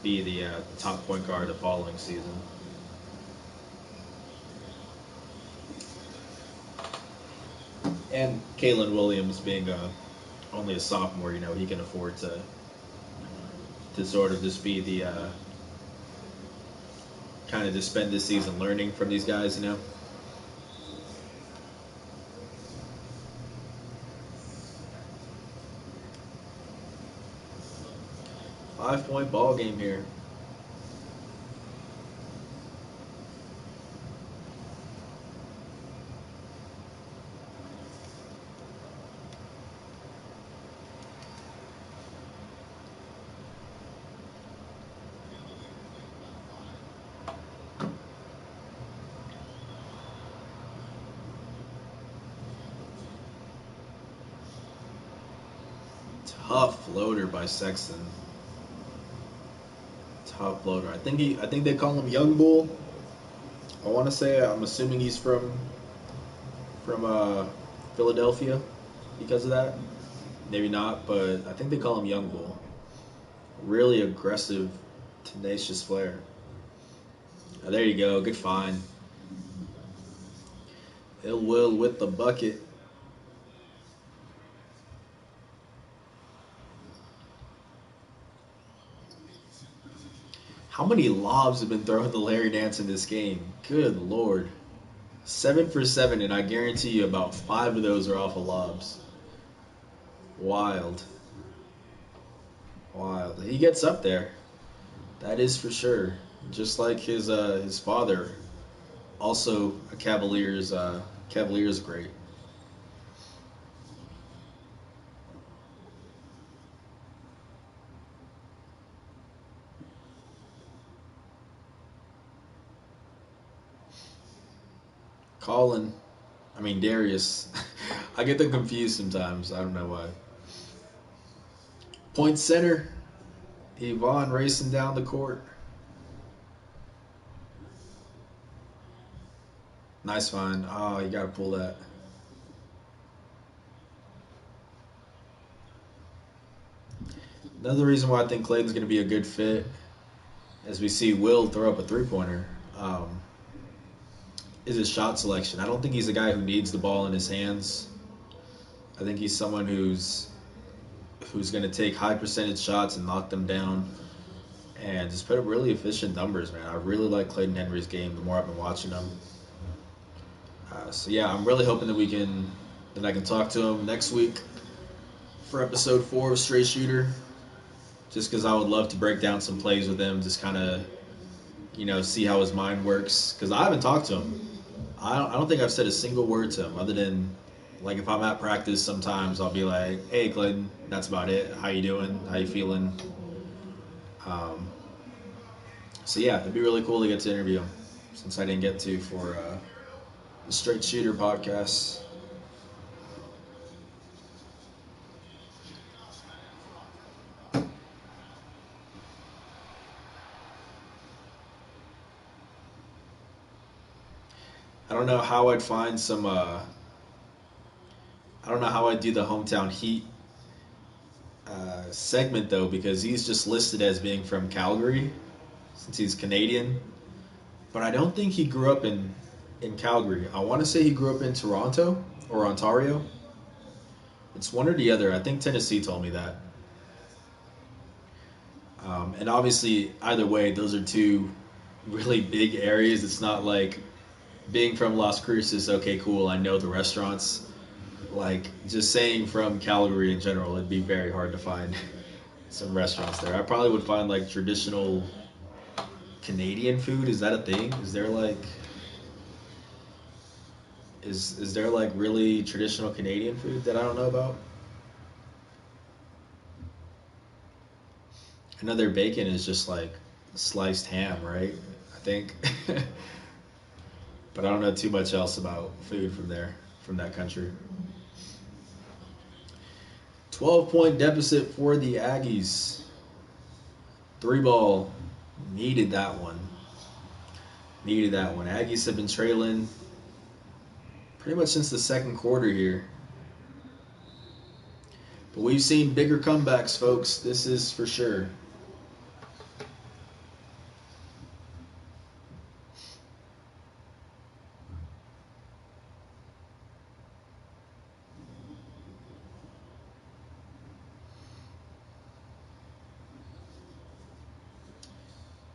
Speaker 1: be the top point guard the following season. And Kalen Williams being only a sophomore, he can afford to sort of just be the kind of just spend this season learning from these guys. 5-point ball game here. Tough floater by Sexton. Tough floater. I think they call him Young Bull. I want to say I'm assuming he's from Philadelphia because of that. Maybe not, but I think they call him Young Bull. Really aggressive, tenacious player. There you go. Good find. Ill Will with the bucket. How many lobs have been thrown to Larry Nance in this game? Good Lord. 7 for 7, and I guarantee you about 5 of those are off of lobs. Wild. Wild. He gets up there. That is for sure. Just like his father, also a Cavaliers great. Darius. I get them confused sometimes. I don't know why. Point center. Yvonne racing down the court. Nice find. Oh, you got to pull that. Another reason why I think Clayton's going to be a good fit, as we see Will throw up a three-pointer, is his shot selection. I don't think he's a guy who needs the ball in his hands. I think he's someone who's going to take high percentage shots and knock them down and just put up really efficient numbers, man. I really like Clayton Henry's game the more I've been watching him. So yeah, I'm really hoping that I can talk to him next week for episode 4 of Straight Shooter. Just because I would love to break down some plays with him, just kind of, see how his mind works. Because I haven't talked to him. I don't think I've said a single word to him other than, like, if I'm at practice, sometimes I'll be like, "Hey, Clayton," that's about it. How you doing? How you feeling? So yeah, it'd be really cool to get to interview him, since I didn't get to for the Straight Shooter podcast. I don't know how I'd find some. I don't know how I'd do the hometown heat segment though, because he's just listed as being from Calgary since he's Canadian. But I don't think he grew up in Calgary. I want to say he grew up in Toronto or Ontario. It's one or the other. I think Tennessee told me that. And obviously, either way, those are two really big areas. It's not like being from Las Cruces, okay, cool, I know the restaurants. Like, just saying from Calgary in general, it'd be very hard to find some restaurants there. I probably would find like traditional Canadian food. Is that a thing? Is there like really traditional Canadian food that I don't know about? I know their bacon is just like sliced ham, right? I think. But I don't know too much else about food from there, from that country. 12-point deficit for the Aggies. 3-ball. Needed that one. Needed that one. Aggies have been trailing pretty much since the second quarter here. But we've seen bigger comebacks, folks. This is for sure.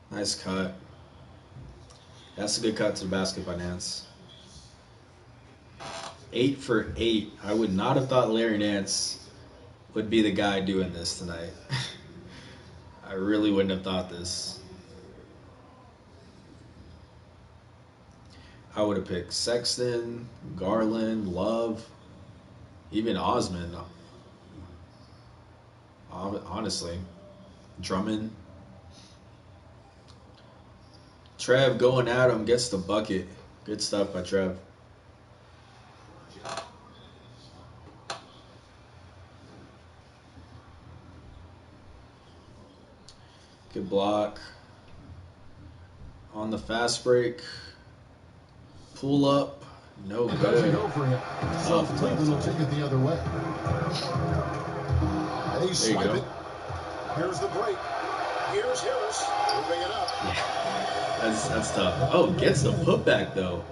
Speaker 1: Nice cut. That's a good cut to the basket by Nance. 8 for 8. I would not have thought Larry Nance would be the guy doing this tonight. I really wouldn't have thought this. I would have picked Sexton, Garland, Love, even Osman. Honestly. Drummond. Trev going at him, gets the bucket. Good stuff by Trev. Good block. On the fast break. Pull up. No good.
Speaker 2: Doesn't go for him. So Cleveland will take it the other way. And he's swiping. Here's the break. Here's Harris moving it up.
Speaker 1: Yeah, that's tough. Oh, gets the putback though.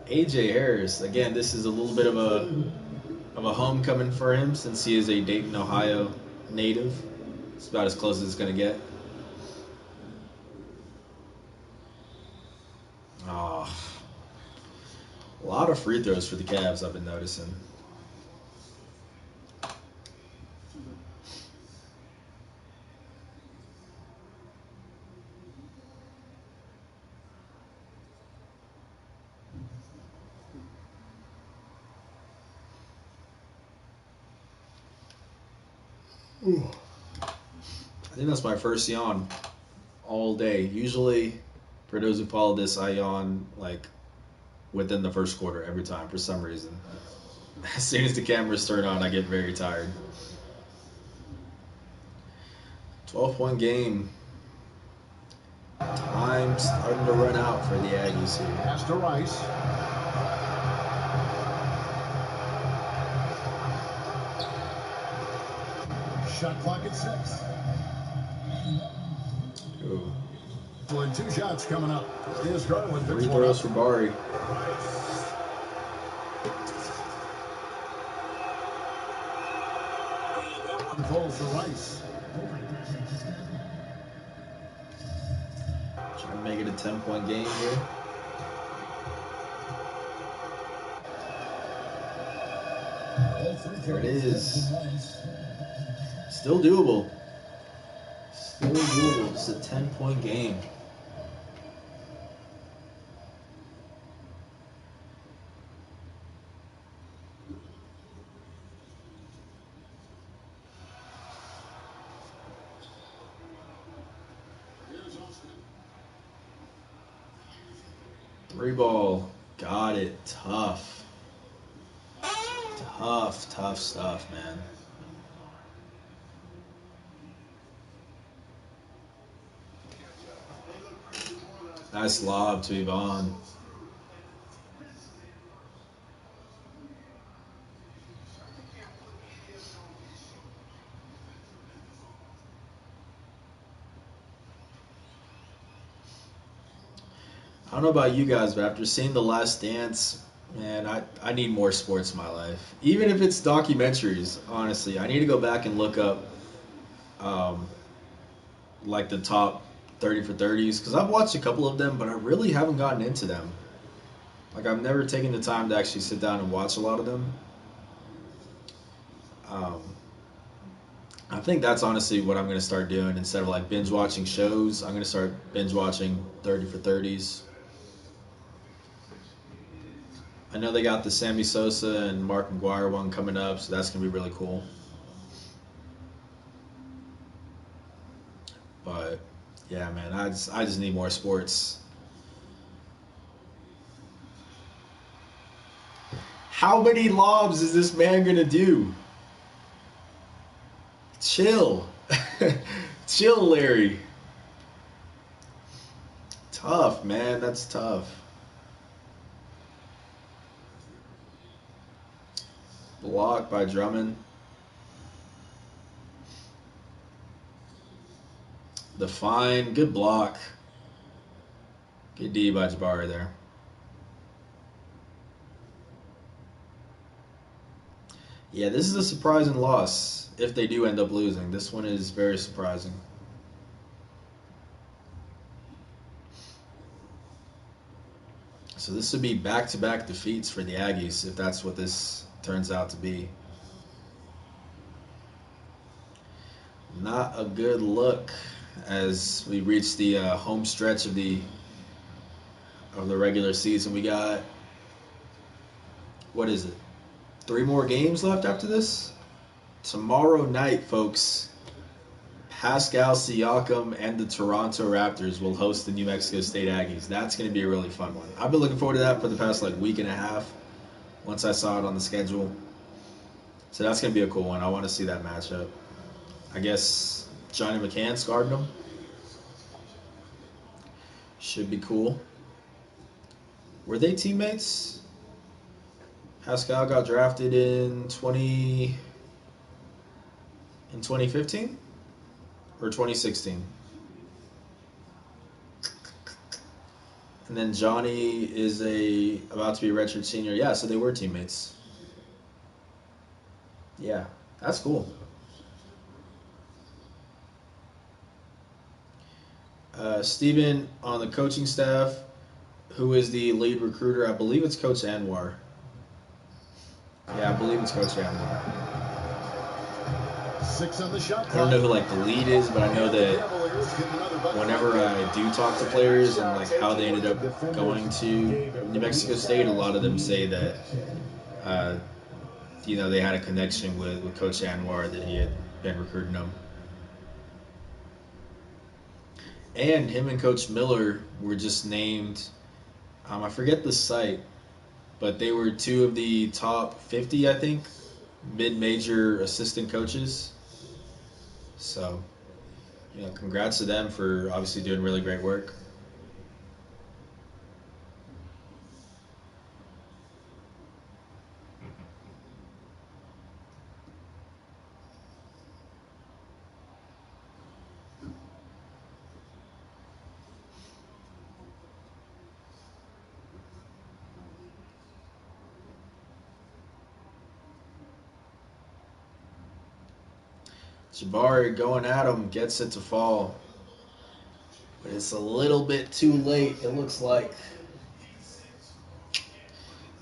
Speaker 1: AJ Harris. Again, this is a little bit of a homecoming for him since he is a Dayton, Ohio native. It's about as close as it's gonna get. Oh, a lot of free throws for the Cavs, I've been noticing. Ooh. I think that's my first yawn all day. Usually, for those who follow this, I yawn like within the first quarter every time for some reason. As soon as the cameras turn on, I get very tired. 12-point game. Time starting to run out for the Aggies here.
Speaker 2: Pass to Rice. Shot clock at 6.
Speaker 1: Ooh.
Speaker 2: And 2 shots coming up. Here's Garland.
Speaker 1: Free throws for Bari.
Speaker 2: Falls for Rice.
Speaker 1: Trying to make it a 10-point game here. There it is. Still doable. Still doable. It's a 10-point game. Three ball. Got it. Tough. Tough stuff, man. Nice lob to Yvonne. I don't know about you guys, but after seeing The Last Dance, man, I need more sports in my life. Even if it's documentaries, honestly. I need to go back and look up um, like the top 30 for 30s because I've watched a couple of them, but I really haven't gotten into them. Like I've never taken the time to actually sit down and watch a lot of them. Um, I think that's honestly what I'm gonna start doing instead of like binge watching shows. I'm gonna start binge watching 30 for 30s. I know they got the Sammy Sosa and Mark McGuire one coming up, so that's gonna be really cool. But yeah, man, I just need more sports. How many lobs is this man gonna do? Chill. Chill, Larry. Tough, man. That's tough. Blocked by Drummond. The fine. Good block. Good D by Jabari there. Yeah, this is a surprising loss if they do end up losing. This one is very surprising. So this would be back-to-back defeats for the Aggies if that's what this turns out to be. Not a good look as we reach the home stretch of the regular season. We got, what is it? 3 more games left after this? Tomorrow night, folks, Pascal Siakam and the Toronto Raptors will host the New Mexico State Aggies. That's going to be a really fun one. I've been looking forward to that for the past like week and a half once I saw it on the schedule. So that's going to be a cool one. I want to see that matchup. I guess Johnny McCann's guarding them. Should be cool. Were they teammates? Pascal got drafted in 2015 or 2016. And then Johnny is about to be a redshirt senior. Yeah, so they were teammates. Yeah, that's cool. Steven on the coaching staff, who is the lead recruiter? I believe it's Coach Anwar. Yeah, I believe it's Coach Anwar.
Speaker 2: 6 on the shot
Speaker 1: I don't know who like the lead is, but I know that whenever I do talk to players and like how they ended up going to New Mexico State, a lot of them say that they had a connection with Coach Anwar, that he had been recruiting them. And him and Coach Miller were just named, I forget the site, but they were 2 of the top 50, I think, mid-major assistant coaches. So, congrats to them for obviously doing really great work. Jabari going at him, gets it to fall. But it's a little bit too late, it looks like.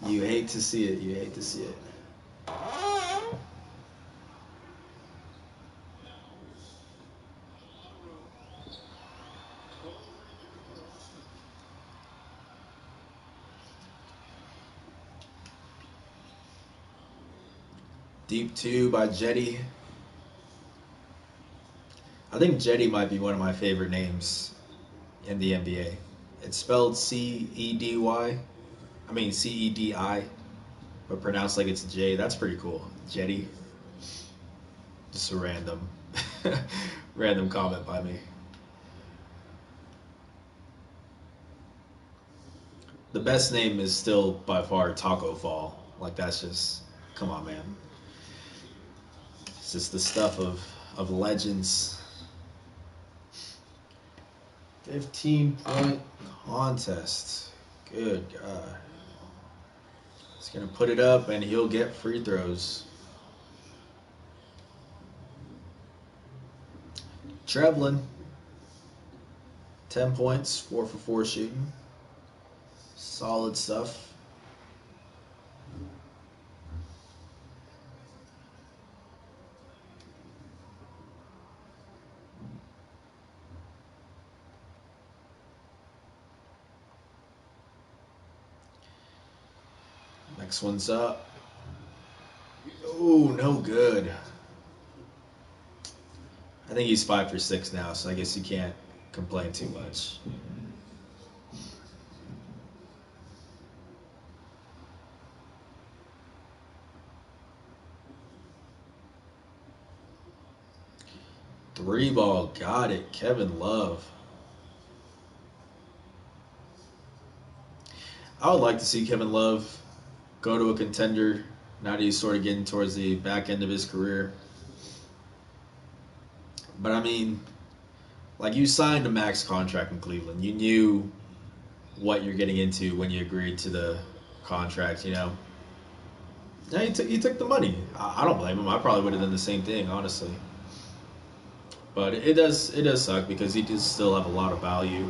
Speaker 1: You hate to see it. You hate to see it. Deep 2 by Jetty. I think Jetty might be one of my favorite names in the NBA. It's spelled C-E-D-Y. I mean C-E-D-I, but pronounced like it's a J. That's pretty cool. Jetty. Just a random comment by me. The best name is still by far Taco Fall. Like that's just, come on, man. It's just the stuff of legends. 15-point Contest. Good God. He's going to put it up, and he'll get free throws. Trevelin. 10 points, 4 for 4 shooting. Solid stuff. Next one's up. Oh, no good. I think he's 5 for 6 now, so I guess you can't complain too much. Three ball, got it. Kevin Love. I would like to see Kevin Love go to a contender now that he's sort of getting towards the back end of his career. But I mean, like, you signed a max contract in Cleveland. You knew what you're getting into when you agreed to the contract, you know. Yeah, he took the money. I don't blame him. I probably would have done the same thing, honestly. But it does suck because he does still have a lot of value.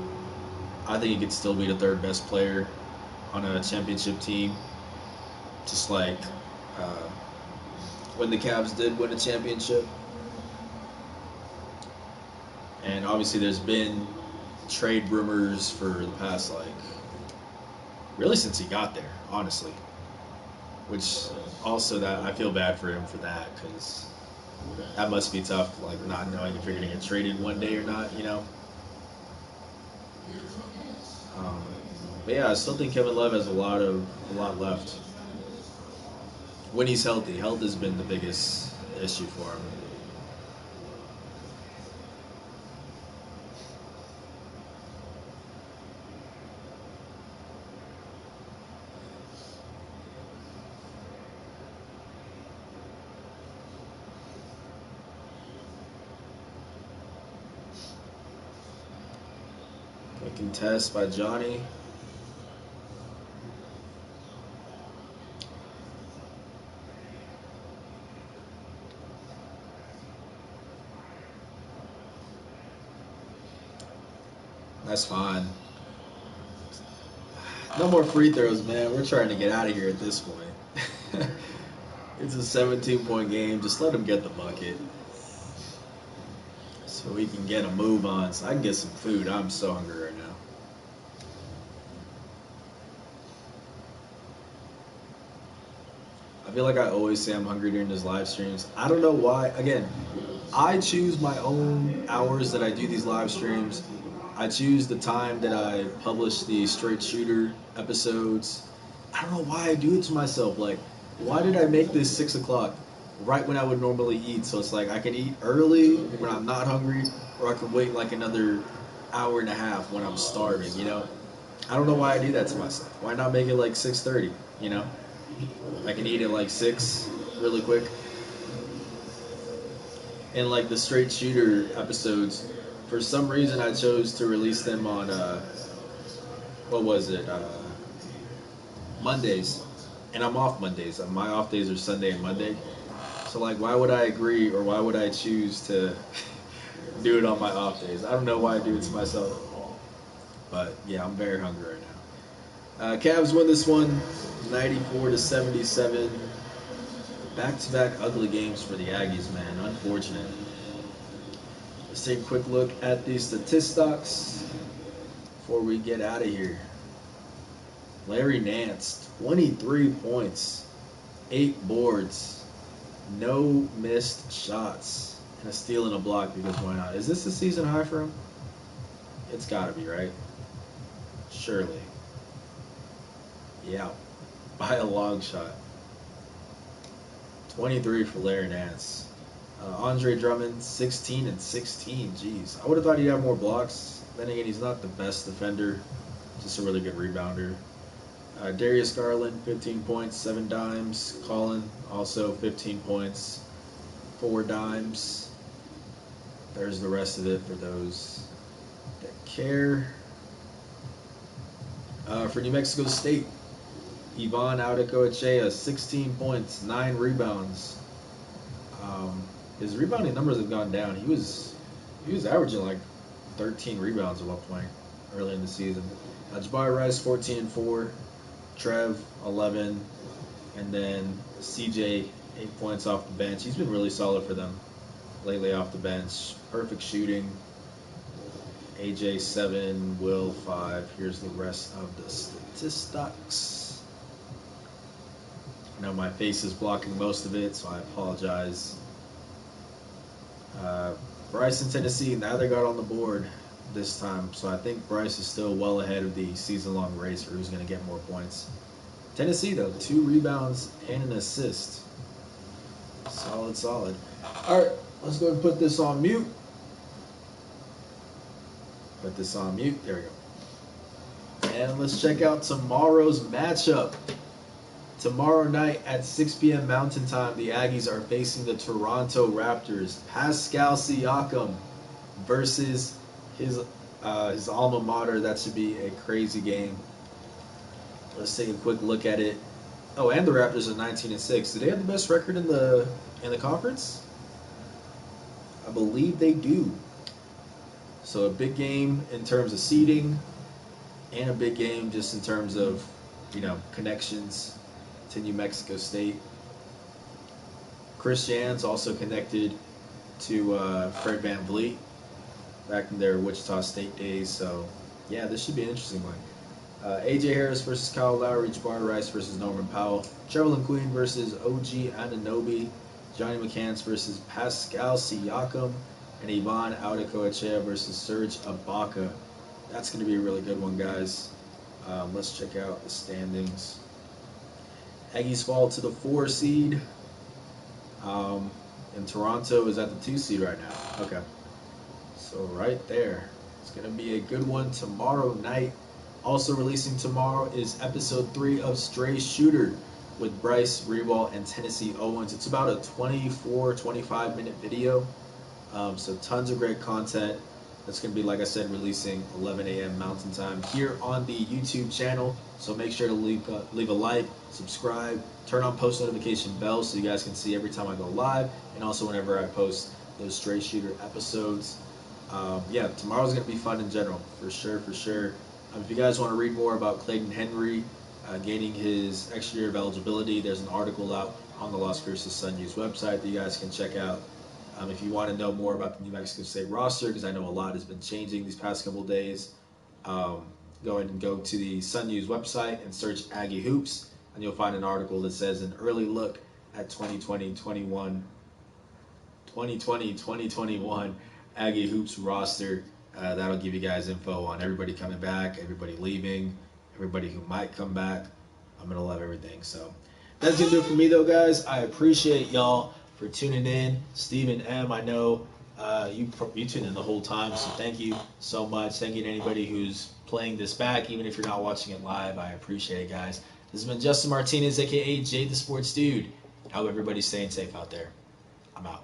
Speaker 1: I think he could still be the third best player on a championship team, just like when the Cavs did win a championship. And obviously, there's been trade rumors for the past, like, really since he got there, honestly. Which also, that I feel bad for him for that, because that must be tough, like, not knowing if you're going to get traded one day or not, you know. But yeah, I still think Kevin Love has a lot left when he's healthy. Health has been the biggest issue for him. A contest by Johnny. That's fine. No more free throws, man. We're trying to get out of here at this point. It's a 17-point game. Just let him get the bucket so we can get a move on, so I can get some food. I'm so hungry right now. I feel like I always say I'm hungry during these live streams. I don't know why. Again, I choose my own hours that I do these live streams. I choose the time that I publish the straight shooter episodes. I don't know why I do it to myself. Like, why did I make this 6 o'clock right when I would normally eat? So it's like I can eat early when I'm not hungry, or I can wait like another hour and a half when I'm starving, you know? I don't know why I do that to myself. Why not make it like 6:30, you know? I can eat at like 6 really quick. And like the straight shooter episodes, for some reason I chose to release them on what was it? Mondays. And I'm off Mondays. My off days are Sunday and Monday. So like, why would I agree, or why would I choose to do it on my off days? I don't know why I do it to myself. But yeah, I'm very hungry right now. Cavs win this one 94-77. Back-to-back ugly games for the Aggies, man. Unfortunate. Let's take a quick look at the statistics before we get out of here. Larry Nance, 23 points, 8 boards, no missed shots, and a steal and a block, because why not? Is this a season high for him? It's got to be, right? Surely. Yeah, by a long shot. 23 for Larry Nance. Andre Drummond, 16 and 16. Jeez, I would have thought he'd have more blocks. Then again, he's not the best defender, just a really good rebounder. Darius Garland, 15 points, 7 dimes. Colin, also 15 points, 4 dimes. There's the rest of it for those that care. For New Mexico State, Ivan Audecoechea, 16 points, 9 rebounds. His rebounding numbers have gone down. He was averaging like 13 rebounds at one point early in the season. Jabari Rice, 14 and 4. Trev, 11. And then CJ, 8 points off the bench. He's been really solid for them lately off the bench. Perfect shooting. AJ, 7. Will, 5. Here's the rest of the statistics. I know my face is blocking most of it, so I apologize. Bryce in Tennessee, neither got on the board this time, so I think Bryce is still well ahead of the season-long race for who's going to get more points. Tennessee, though, 2 rebounds and an assist. Solid, solid. All right, let's go ahead and put this on mute. Put this on mute. There we go. And let's check out tomorrow's matchup. Tomorrow night at 6 p.m. Mountain Time, the Aggies are facing the Toronto Raptors. Pascal Siakam versus his alma mater. That should be a crazy game. Let's take a quick look at it. Oh, and the Raptors are 19-6. Do they have the best record in the conference? I believe they do. So a big game in terms of seeding, and a big game just in terms of, connections to New Mexico State. Chris Jan's also connected to Fred VanVleet back in their Wichita State days. So, yeah, this should be an interesting one. AJ Harris versus Kyle Lowry, Jabari Rice versus Norman Powell, Trevelyan Queen versus OG Anunoby, Johnny McCants versus Pascal Siakam, and Ivan Audecoechea versus Serge Ibaka. That's going to be a really good one, guys. Let's check out the standings. Aggies fall to the 4 seed. And Toronto is at the 2 seed right now. Okay. So right there. It's going to be a good one tomorrow night. Also releasing tomorrow is episode 3 of Stray Shooter with Bryce Rewalt and Tennessee Owens. It's about a 24-25 minute video. So tons of great content. That's going to be, like I said, releasing 11 a.m. Mountain Time here on the YouTube channel. So make sure to leave a like, subscribe, turn on post notification bell so you guys can see every time I go live, and also whenever I post those Stray Shooter episodes. Yeah, tomorrow's going to be fun in general, for sure, for sure. If you guys want to read more about Clayton Henry gaining his extra year of eligibility, there's an article out on the Las Cruces Sun News website that you guys can check out. If you want to know more about the New Mexico State roster, because I know a lot has been changing these past couple of days, go ahead and go to the Sun News website and search Aggie Hoops, and you'll find an article that says an early look at 2020-21 Aggie Hoops roster. That'll give you guys info on everybody coming back, everybody leaving, everybody who might come back. I'm going to love everything. So that's going to do it for me, though, guys. I appreciate y'all for tuning in. Stephen M., I know you tuned in the whole time, so thank you so much. Thank you to anybody who's playing this back, even if you're not watching it live. I appreciate it, guys. This has been Justin Martinez, a.k.a. Jay the Sports Dude. I hope everybody's staying safe out there. I'm out.